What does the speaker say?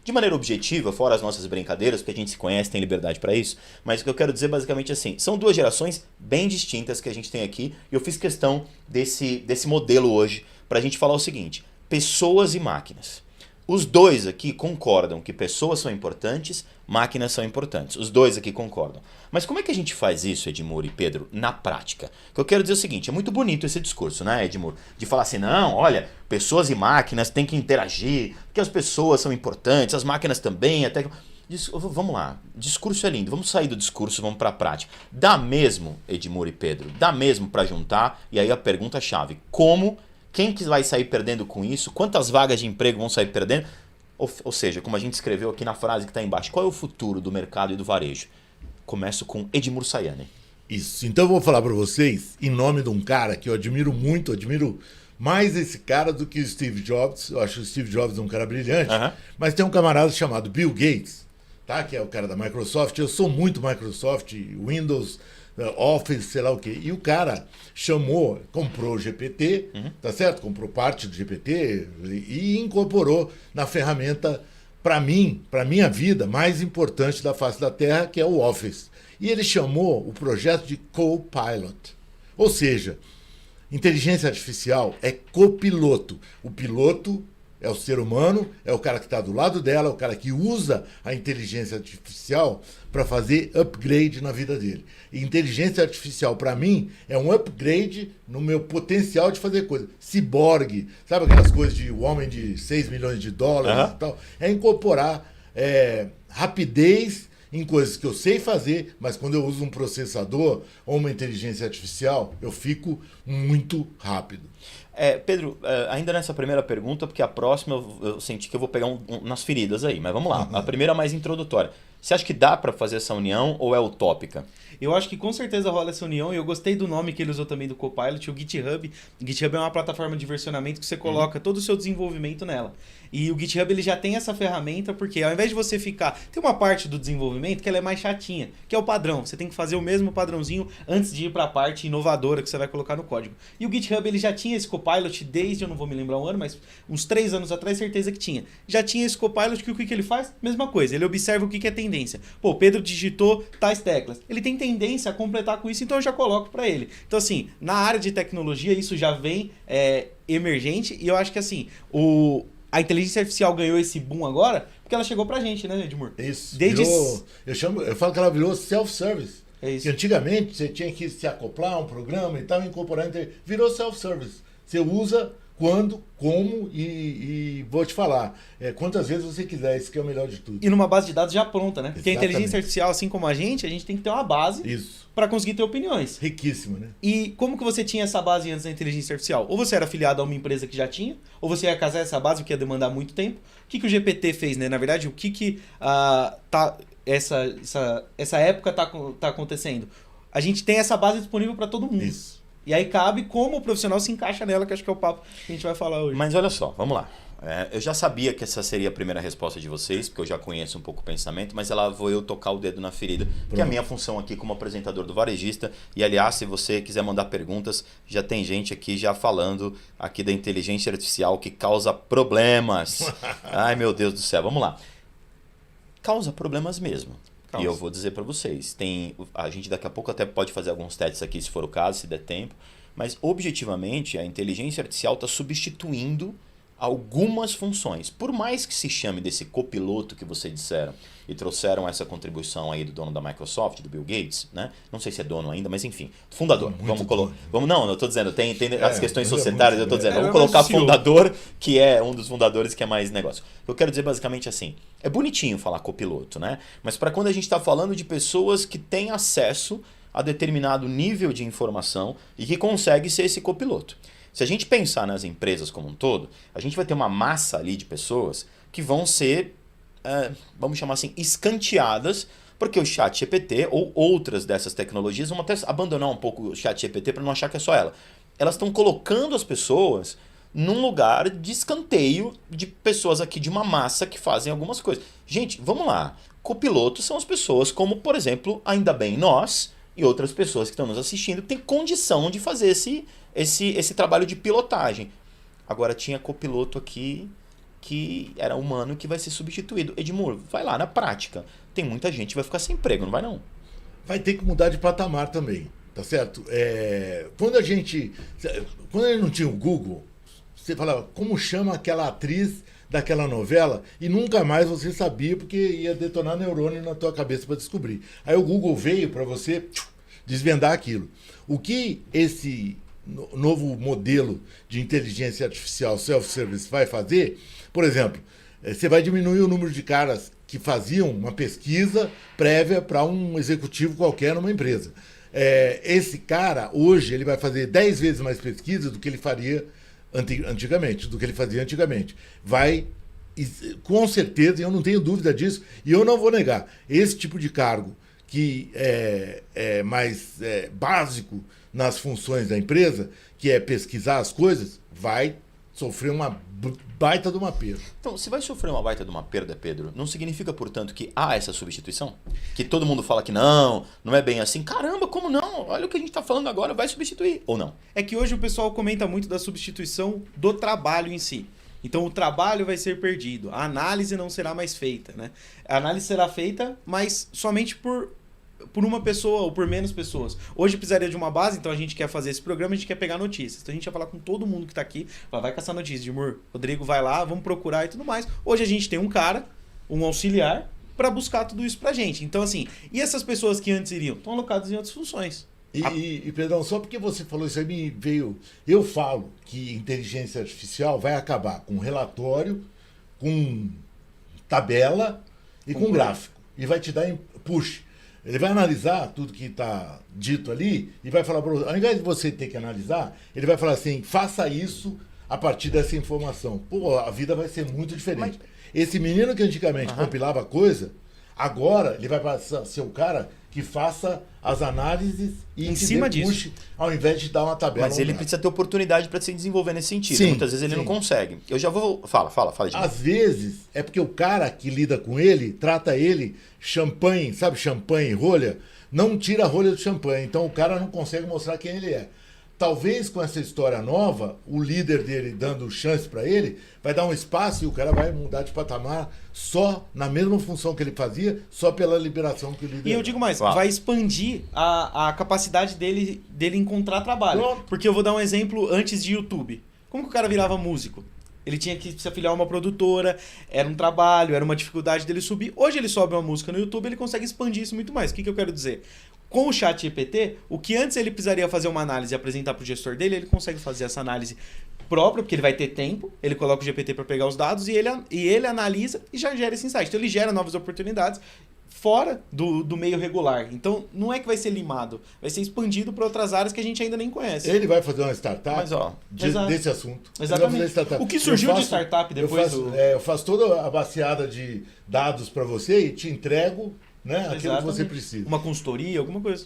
De maneira objetiva, fora as nossas brincadeiras, porque a gente se conhece, tem liberdade para isso, mas o que eu quero dizer basicamente assim, são duas gerações bem distintas que a gente tem aqui, e eu fiz questão desse modelo hoje para a gente falar o seguinte, pessoas e máquinas. Os dois aqui concordam que pessoas são importantes, máquinas são importantes. Os dois aqui concordam. Mas como é que a gente faz isso, Edmur e Pedro, na prática? O que eu quero dizer é o seguinte, é muito bonito esse discurso, né, Edmur? De falar assim, não, olha, pessoas e máquinas têm que interagir, porque as pessoas são importantes, as máquinas também, até... Vamos lá, discurso é lindo, vamos sair do discurso, vamos para a prática. Dá mesmo, Edmur e Pedro, dá mesmo para juntar, e aí a pergunta-chave, como... Quem que vai sair perdendo com isso? Quantas vagas de emprego vão sair perdendo? Ou seja, como a gente escreveu aqui na frase que está embaixo, qual é o futuro do mercado e do varejo? Começo com Edmur Sayane. Isso, então eu vou falar para vocês em nome de um cara que eu admiro muito, admiro mais esse cara do que o Steve Jobs. Eu acho o Steve Jobs um cara brilhante, mas tem um camarada chamado Bill Gates, tá? Que é o cara da Microsoft. Eu sou muito Microsoft, Windows, Office, sei lá o quê. E o cara comprou o GPT, tá certo? Comprou parte do GPT e incorporou na ferramenta, para mim, para minha vida, mais importante da face da Terra, que é o Office. E ele chamou o projeto de Copilot. Ou seja, inteligência artificial é copiloto. O piloto é o ser humano, é o cara que está do lado dela, é o cara que usa a inteligência artificial para fazer upgrade na vida dele. E inteligência artificial, para mim, é um upgrade no meu potencial de fazer coisas. Ciborgue, sabe aquelas coisas de o homem de 6 milhões de dólares e tal? É incorporar rapidez em coisas que eu sei fazer, mas quando eu uso um processador ou uma inteligência artificial, eu fico muito rápido. Pedro, ainda nessa primeira pergunta, porque a próxima eu senti que eu vou pegar nas feridas aí, mas vamos lá. A primeira é mais introdutória. Você acha que dá para fazer essa união ou é utópica? Eu acho que com certeza rola essa união e eu gostei do nome que ele usou também do Copilot, o GitHub. O GitHub é uma plataforma de versionamento que você coloca todo o seu desenvolvimento nela. E o GitHub ele já tem essa ferramenta porque ao invés de você ficar... Tem uma parte do desenvolvimento que ela é mais chatinha, que é o padrão. Você tem que fazer o mesmo padrãozinho antes de ir para a parte inovadora que você vai colocar no código. E o GitHub ele já tinha esse Copilot desde, eu não vou me lembrar o ano, mas uns 3 anos atrás, certeza que tinha. Já tinha esse Copilot que o que ele faz? Mesma coisa, ele observa o que é tendência. Pô, o Pedro digitou tais teclas. Ele tem tendência a completar com isso, então eu já coloco para ele. Então assim, na área de tecnologia isso já vem emergente e eu acho que assim, a inteligência artificial ganhou esse boom agora porque ela chegou pra gente, né, Edmur? Isso, eu falo que ela virou self-service. É isso. Que antigamente você tinha que se acoplar a um programa e tal, incorporar, virou self-service. Você usa quando, como e vou te falar, quantas vezes você quiser, isso que é o melhor de tudo. E numa base de dados já pronta, né? Porque a Exatamente. inteligência artificial, assim como a gente tem que ter uma base para conseguir ter opiniões. Riquíssima, né? E como que você tinha essa base antes da inteligência artificial? Ou você era afiliado a uma empresa que já tinha, ou você ia casar essa base, o que ia demandar muito tempo. O que o GPT fez, né? Na verdade, o que essa época tá acontecendo? A gente tem essa base disponível para todo mundo. Isso. E aí cabe como o profissional se encaixa nela, que acho que é o papo que a gente vai falar hoje. Mas olha só, vamos lá. Eu já sabia que essa seria a primeira resposta de vocês, porque eu já conheço um pouco o pensamento, mas ela vou eu tocar o dedo na ferida, que é a minha função aqui como apresentador do Varejista. E aliás, se você quiser mandar perguntas, já tem gente aqui já falando aqui da inteligência artificial que causa problemas. Ai meu Deus do céu, vamos lá. Causa problemas mesmo. E eu vou dizer para vocês, a gente daqui a pouco até pode fazer alguns testes aqui se for o caso, se der tempo, mas objetivamente a inteligência artificial está substituindo algumas funções. Por mais que se chame desse copiloto que vocês disseram e trouxeram essa contribuição aí do dono da Microsoft, do Bill Gates, né? Não sei se é dono ainda, mas enfim, fundador. Não, eu estou dizendo, tem as questões societárias, eu estou dizendo, vamos colocar fundador, que é um dos fundadores que é mais negócio. Eu quero dizer basicamente assim, é bonitinho falar copiloto, né? Mas para quando a gente está falando de pessoas que têm acesso a determinado nível de informação e que consegue ser esse copiloto. Se a gente pensar nas empresas como um todo, a gente vai ter uma massa ali de pessoas que vão ser, vamos chamar assim, escanteadas, porque o ChatGPT ou outras dessas tecnologias vão até abandonar um pouco o ChatGPT para não achar que é só ela. Elas estão colocando as pessoas num lugar de escanteio de pessoas aqui de uma massa que fazem algumas coisas. Gente, vamos lá. Copilotos são as pessoas como, por exemplo, ainda bem nós e outras pessoas que estão nos assistindo que têm condição de fazer esse trabalho de pilotagem. Agora tinha copiloto aqui que era humano que vai ser substituído. Edmur, vai lá na prática. Tem muita gente que vai ficar sem emprego, não vai não? Vai ter que mudar de patamar também, tá certo? Quando a gente não tinha o Google, você falava, como chama aquela atriz daquela novela? E nunca mais você sabia, porque ia detonar neurônio na tua cabeça para descobrir. Aí o Google veio para você desvendar aquilo. O que esse novo modelo de inteligência artificial self-service vai fazer, por exemplo, você vai diminuir o número de caras que faziam uma pesquisa prévia para um executivo qualquer numa empresa. Esse cara, hoje, ele vai fazer 10 vezes mais pesquisa do que ele faria antigamente, do que ele fazia antigamente. Vai, com certeza, e eu não tenho dúvida disso, e eu não vou negar, esse tipo de cargo que é mais básico nas funções da empresa, que é pesquisar as coisas, vai sofrer uma baita de uma perda. Então, se vai sofrer uma baita de uma perda, Pedro, não significa, portanto, que há essa substituição? Que todo mundo fala que não é bem assim. Caramba, como não? Olha o que a gente está falando agora, vai substituir ou não? É que hoje o pessoal comenta muito da substituição do trabalho em si. Então o trabalho vai ser perdido, a análise não será mais feita, né? A análise será feita, mas somente por uma pessoa ou por menos pessoas. Hoje precisaria de uma base, então a gente quer fazer esse programa, a gente quer pegar notícias. Então a gente vai falar com todo mundo que está aqui, vai caçar notícias de Edmur, Rodrigo vai lá, vamos procurar e tudo mais. Hoje a gente tem um cara, um auxiliar, para buscar tudo isso pra gente. Então assim, e essas pessoas que antes iriam? Estão alocadas em outras funções. E Pedrão, só porque você falou isso aí me veio... Eu falo que inteligência artificial vai acabar com relatório, com tabela e com gráfico. E vai te dar push. Ele vai analisar tudo que está dito ali e vai falar, ao invés de você ter que analisar, ele vai falar assim, faça isso a partir dessa informação. Pô, a vida vai ser muito diferente. Esse menino que antigamente compilava coisa, agora ele vai passar a ser o cara que faça as análises e em cima disso, ao invés de dar uma tabela. Mas ele precisa ter oportunidade para se desenvolver nesse sentido. Sim, muitas vezes ele não consegue. Eu já vou... Fala. Às vezes é porque o cara que lida com ele, trata ele champanhe, sabe champanhe, rolha, não tira a rolha do champanhe. Então o cara não consegue mostrar quem ele é. Talvez com essa história nova, o líder dele dando chance para ele, vai dar um espaço e o cara vai mudar de patamar só na mesma função que ele fazia, só pela liberação que o líder... E eu digo mais, vai expandir a capacidade dele encontrar trabalho. Pronto. Porque eu vou dar um exemplo antes de YouTube. Como que o cara virava músico? Ele tinha que se afiliar a uma produtora, era um trabalho, era uma dificuldade dele subir. Hoje ele sobe uma música no YouTube, ele consegue expandir isso muito mais. O que eu quero dizer? Com o chat GPT, o que antes ele precisaria fazer uma análise e apresentar para o gestor dele, ele consegue fazer essa análise própria, porque ele vai ter tempo, ele coloca o GPT para pegar os dados e ele analisa e já gera esse insight. Então ele gera novas oportunidades fora do meio regular. Então não é que vai ser limado, vai ser expandido para outras áreas que a gente ainda nem conhece. Ele vai fazer uma startup desse assunto. Exatamente. O que surgiu de startup depois eu faço toda a baseada de dados para você e te entrego, né, aquilo que você precisa. Uma consultoria, alguma coisa.